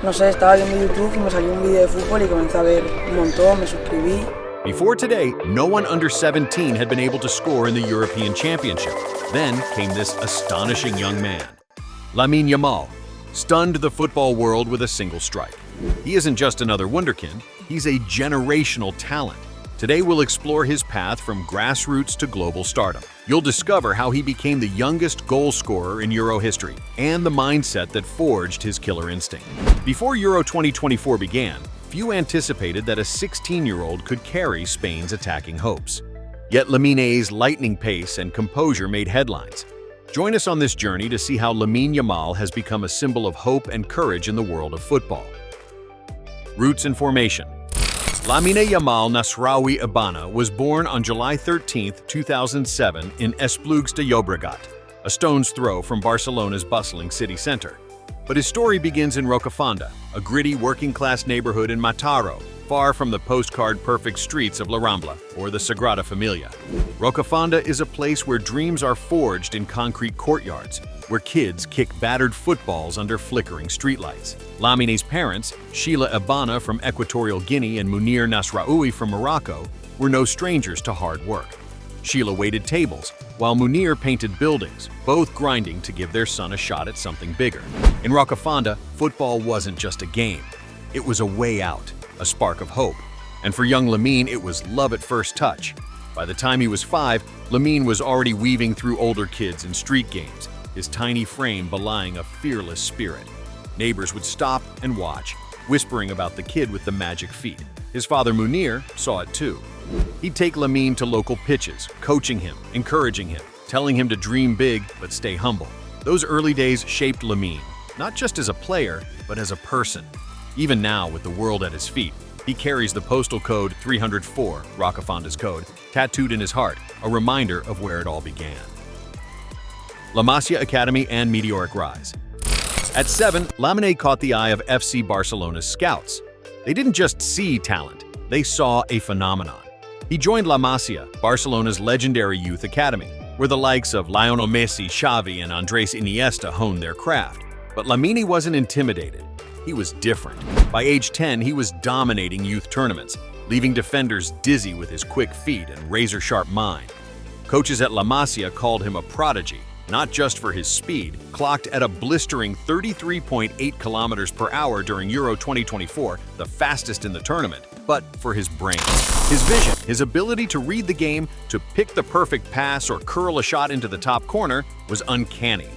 No sé, estaba viendo YouTube y me salió un video de fútbol y comencé a ver un montón, me suscribí. Before today, no one under 17 had been able to score in the European Championship. Then came this astonishing young man. Lamine Yamal stunned the football world with a single strike. He isn't just another wunderkind, he's a generational talent. Today we'll explore his path from grassroots to global stardom. You'll discover how he became the youngest goal scorer in Euro history and the mindset that forged his killer instinct. Before Euro 2024 began, few anticipated that a 16-year-old could carry Spain's attacking hopes. Yet Lamine's lightning pace and composure made headlines. Join us on this journey to see how Lamine Yamal has become a symbol of hope and courage in the world of football. Roots and formation. Lamine Yamal Nasraoui Abana was born on July 13, 2007 in Esplugues de Llobregat, a stone's throw from Barcelona's bustling city center. But his story begins in Rocafonda, a gritty working-class neighborhood in Mataró, far from the postcard-perfect streets of La Rambla or the Sagrada Familia. Rocafonda is a place where dreams are forged in concrete courtyards, where kids kick battered footballs under flickering streetlights. Lamine's parents, Sheila Abana from Equatorial Guinea and Munir Nasraoui from Morocco, were no strangers to hard work. Sheila waited tables, while Munir painted buildings, both grinding to give their son a shot at something bigger. In Rocafonda, football wasn't just a game. It was a way out, a spark of hope. And for young Lamine, it was love at first touch. By the time he was 5, Lamine was already weaving through older kids in street games, his tiny frame belying a fearless spirit. Neighbors would stop and watch, whispering about the kid with the magic feet. His father Munir saw it too. He'd take Lamine to local pitches, coaching him, encouraging him, telling him to dream big but stay humble. Those early days shaped Lamine, not just as a player, but as a person. Even now, with the world at his feet, he carries the postal code 304, Rocafonda's code, tattooed in his heart, a reminder of where it all began. Masia Academy and meteoric rise. At 7, Lamine caught the eye of FC Barcelona's scouts. They didn't just see talent, they saw a phenomenon. He joined La Masia, Barcelona's legendary youth academy, where the likes of Lionel Messi, Xavi, and Andres Iniesta honed their craft. But Lamine wasn't intimidated. He was different. By age 10, he was dominating youth tournaments, leaving defenders dizzy with his quick feet and razor-sharp mind. Coaches at La Masia called him a prodigy, not just for his speed, clocked at a blistering 33.8 kilometers per hour during Euro 2024, the fastest in the tournament, but for his brain. His vision, his ability to read the game, to pick the perfect pass or curl a shot into the top corner, was uncanny.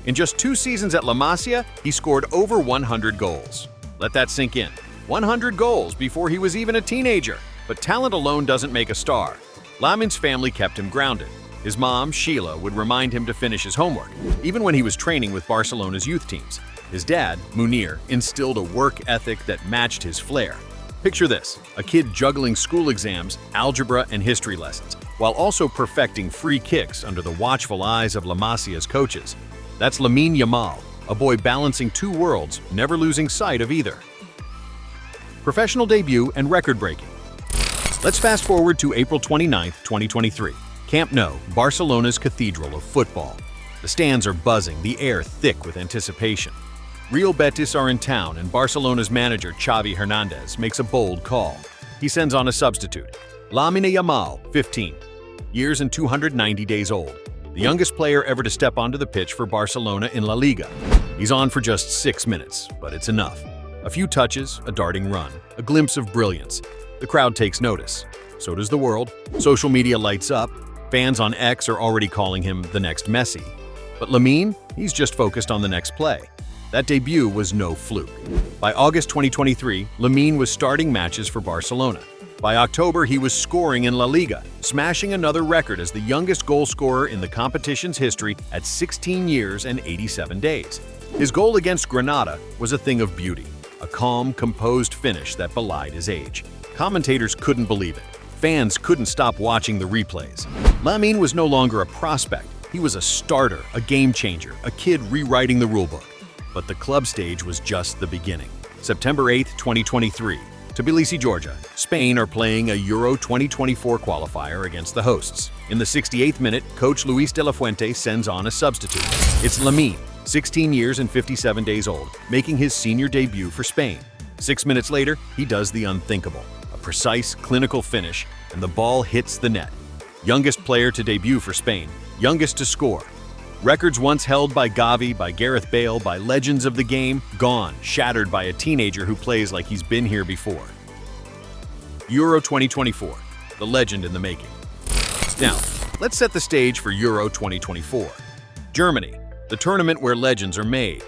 In just 2 seasons at La Masia, he scored over 100 goals. Let that sink in. 100 goals before he was even a teenager. But talent alone doesn't make a star. Lamine's family kept him grounded. His mom, Sheila, would remind him to finish his homework, even when he was training with Barcelona's youth teams. His dad, Munir, instilled a work ethic that matched his flair. Picture this, a kid juggling school exams, algebra, and history lessons, while also perfecting free kicks under the watchful eyes of La Masia's coaches. That's Lamine Yamal, a boy balancing 2 worlds, never losing sight of either. Professional debut and record-breaking. Let's fast forward to April 29, 2023. Camp Nou, Barcelona's cathedral of football. The stands are buzzing, the air thick with anticipation. Real Betis are in town, and Barcelona's manager Xavi Hernandez makes a bold call. He sends on a substitute, Lamine Yamal, 15 years and 290 days old, the youngest player ever to step onto the pitch for Barcelona in La Liga. He's on for just 6 minutes, but it's enough. A few touches, a darting run, a glimpse of brilliance. The crowd takes notice. So does the world. Social media lights up. Fans on X are already calling him the next Messi. But Lamine, he's just focused on the next play. That debut was no fluke. By August 2023, Lamine was starting matches for Barcelona. By October, he was scoring in La Liga, smashing another record as the youngest goal scorer in the competition's history at 16 years and 87 days. His goal against Granada was a thing of beauty, a calm, composed finish that belied his age. Commentators couldn't believe it. Fans couldn't stop watching the replays. Lamine was no longer a prospect. He was a starter, a game changer, a kid rewriting the rulebook. But the club stage was just the beginning. September 8, 2023. Tbilisi, Georgia. Spain are playing a Euro 2024 qualifier against the hosts. In the 68th minute, coach Luis de la Fuente sends on a substitute. It's Lamine, 16 years and 57 days old, making his senior debut for Spain. 6 minutes later, he does the unthinkable. A precise, clinical finish, and the ball hits the net. Youngest player to debut for Spain, youngest to score. Records once held by Gavi, by Gareth Bale, by legends of the game, gone, shattered by a teenager who plays like he's been here before. Euro 2024, the legend in the making. Now, let's set the stage for Euro 2024. Germany, the tournament where legends are made.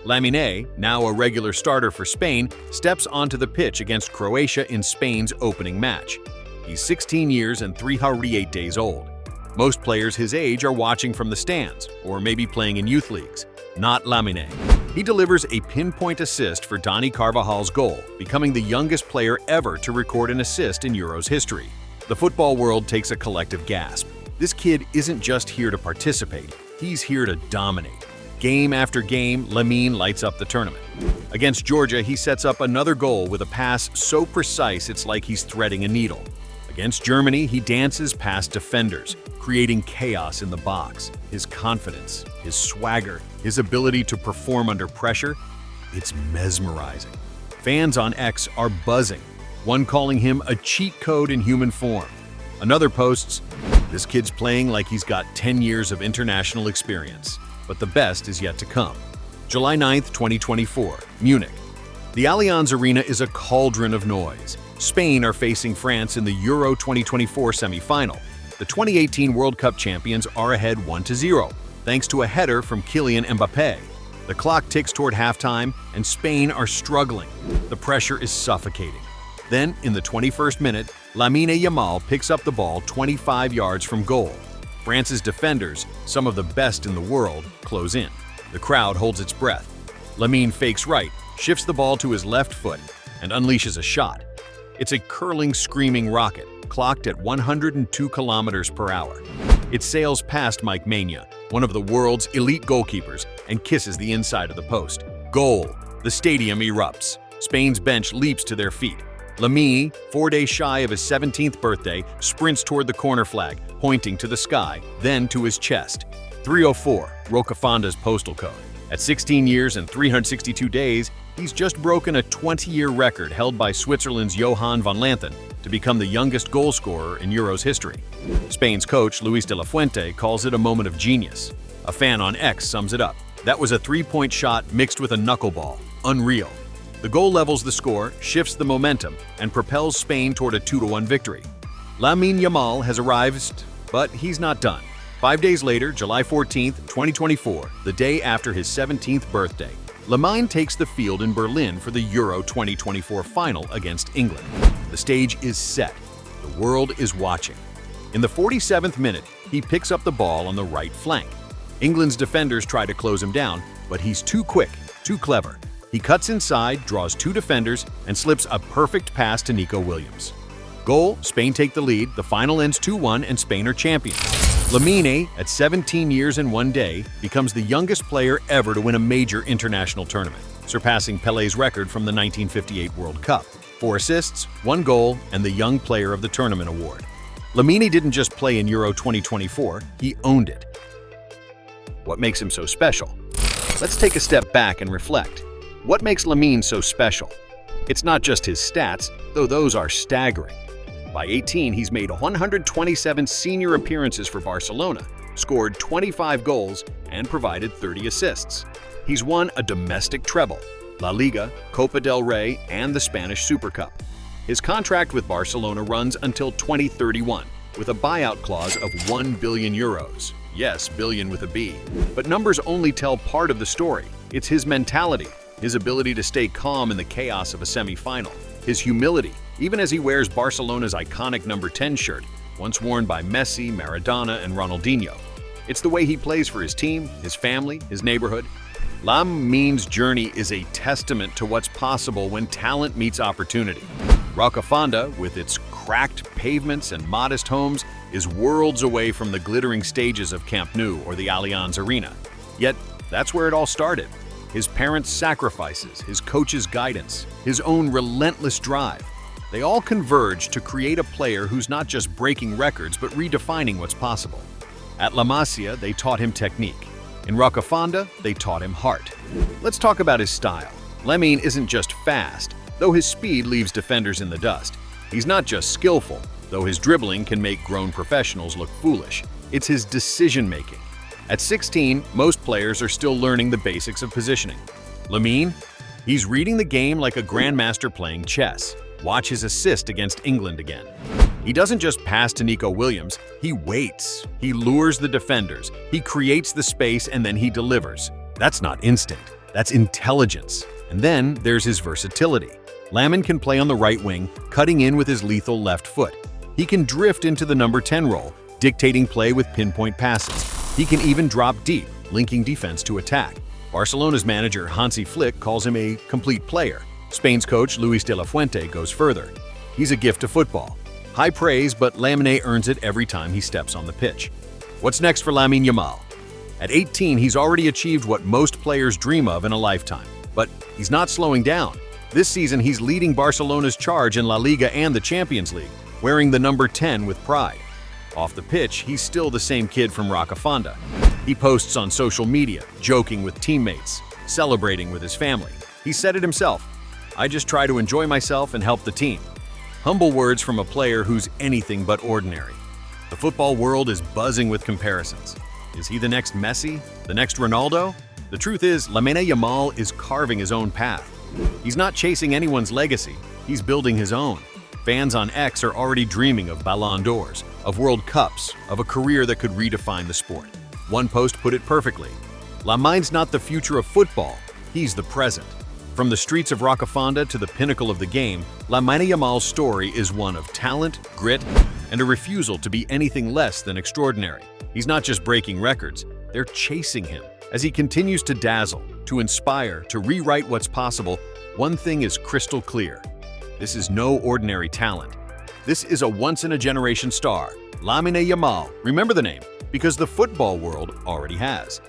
Lamine, now a regular starter for Spain, steps onto the pitch against Croatia in Spain's opening match. He's 16 years and 308 days old. Most players his age are watching from the stands, or maybe playing in youth leagues. Not Lamine. He delivers a pinpoint assist for Dani Carvajal's goal, becoming the youngest player ever to record an assist in Euros history. The football world takes a collective gasp. This kid isn't just here to participate, he's here to dominate. Game after game, Lamine lights up the tournament. Against Georgia, he sets up another goal with a pass so precise it's like he's threading a needle. Against Germany, he dances past defenders, creating chaos in the box. His confidence, his swagger, his ability to perform under pressure, it's mesmerizing. Fans on X are buzzing, one calling him a cheat code in human form. Another posts, "This kid's playing like he's got 10 years of international experience." But the best is yet to come. July 9th, 2024, Munich. The Allianz Arena is a cauldron of noise. Spain are facing France in the Euro 2024 semi-final. The 2018 World Cup champions are ahead 1-0, thanks to a header from Kylian Mbappé. The clock ticks toward halftime, and Spain are struggling. The pressure is suffocating. Then, in the 21st minute, Lamine Yamal picks up the ball 25 yards from goal. France's defenders, some of the best in the world, close in. The crowd holds its breath. Lamine fakes right, shifts the ball to his left foot, and unleashes a shot. It's a curling, screaming rocket, clocked at 102 kilometers per hour. It sails past Mike Masia, one of the world's elite goalkeepers, and kisses the inside of the post. Goal! The stadium erupts. Spain's bench leaps to their feet. Lamine, 4 days shy of his 17th birthday, sprints toward the corner flag, pointing to the sky, then to his chest. 304, Rocafonda's postal code. At 16 years and 362 days, he's just broken a 20-year record held by Switzerland's Johan van Lanthen to become the youngest goalscorer in Euros history. Spain's coach, Luis de la Fuente, calls it a moment of genius. A fan on X sums it up. "That was a three-point shot mixed with a knuckleball. Unreal." The goal levels the score, shifts the momentum, and propels Spain toward a 2-1 victory. Lamine Yamal has arrived, but he's not done. 5 days later, July 14th, 2024, the day after his 17th birthday, Lamine takes the field in Berlin for the Euro 2024 final against England. The stage is set. The world is watching. In the 47th minute, he picks up the ball on the right flank. England's defenders try to close him down, but he's too quick, too clever. He cuts inside, draws two defenders, and slips a perfect pass to Nico Williams. Goal, Spain take the lead, the final ends 2-1, and Spain are champions. Lamine, at 17 years and 1 day, becomes the youngest player ever to win a major international tournament, surpassing Pelé's record from the 1958 World Cup. 4 assists, 1 goal, and the Young Player of the Tournament award. Lamine didn't just play in Euro 2024, he owned it. What makes him so special? Let's take a step back and reflect. What makes Lamine so special? It's not just his stats, though those are staggering. By 18, he's made 127 senior appearances for Barcelona, scored 25 goals, and provided 30 assists. He's won a domestic treble, La Liga, Copa del Rey, and the Spanish Super Cup. His contract with Barcelona runs until 2031, with a buyout clause of €1 billion. Yes, billion with a B. But numbers only tell part of the story. It's his mentality, his ability to stay calm in the chaos of a semi-final, his humility, even as he wears Barcelona's iconic number 10 shirt, once worn by Messi, Maradona, and Ronaldinho. It's the way he plays for his team, his family, his neighborhood. Lamine's journey is a testament to what's possible when talent meets opportunity. Rocafonda, with its cracked pavements and modest homes, is worlds away from the glittering stages of Camp Nou or the Allianz Arena. Yet, that's where it all started. His parents' sacrifices, his coach's guidance, his own relentless drive. They all converge to create a player who's not just breaking records but redefining what's possible. At La Masia, they taught him technique. In Rocafanda, they taught him heart. Let's talk about his style. Lamine isn't just fast, though his speed leaves defenders in the dust. He's not just skillful, though his dribbling can make grown professionals look foolish. It's his decision-making. At 16, most players are still learning the basics of positioning. Lamine? He's reading the game like a grandmaster playing chess. Watch his assist against England again. He doesn't just pass to Nico Williams, he waits. He lures the defenders, he creates the space, and then he delivers. That's not instinct, that's intelligence. And then there's his versatility. Lamine can play on the right wing, cutting in with his lethal left foot. He can drift into the number 10 role, dictating play with pinpoint passes. He can even drop deep, linking defense to attack. Barcelona's manager Hansi Flick calls him a complete player. Spain's coach Luis de la Fuente goes further. He's a gift to football. High praise, but Lamine earns it every time he steps on the pitch. What's next for Lamine Yamal? At 18, he's already achieved what most players dream of in a lifetime. But he's not slowing down. This season, he's leading Barcelona's charge in La Liga and the Champions League, wearing the number 10 with pride. Off the pitch, he's still the same kid from Rocafanda. He posts on social media, joking with teammates, celebrating with his family. He said it himself, "I just try to enjoy myself and help the team." Humble words from a player who's anything but ordinary. The football world is buzzing with comparisons. Is he the next Messi? The next Ronaldo? The truth is, Lamine Yamal is carving his own path. He's not chasing anyone's legacy, he's building his own. Fans on X are already dreaming of Ballon d'Ors, of World Cups, of a career that could redefine the sport. One post put it perfectly. Lamine's not the future of football, he's the present. From the streets of Rocafanda to the pinnacle of the game, Lamine Yamal's story is one of talent, grit, and a refusal to be anything less than extraordinary. He's not just breaking records, they're chasing him. As he continues to dazzle, to inspire, to rewrite what's possible, one thing is crystal clear. This is no ordinary talent. This is a once-in-a-generation star, Lamine Yamal. Remember the name, because the football world already has.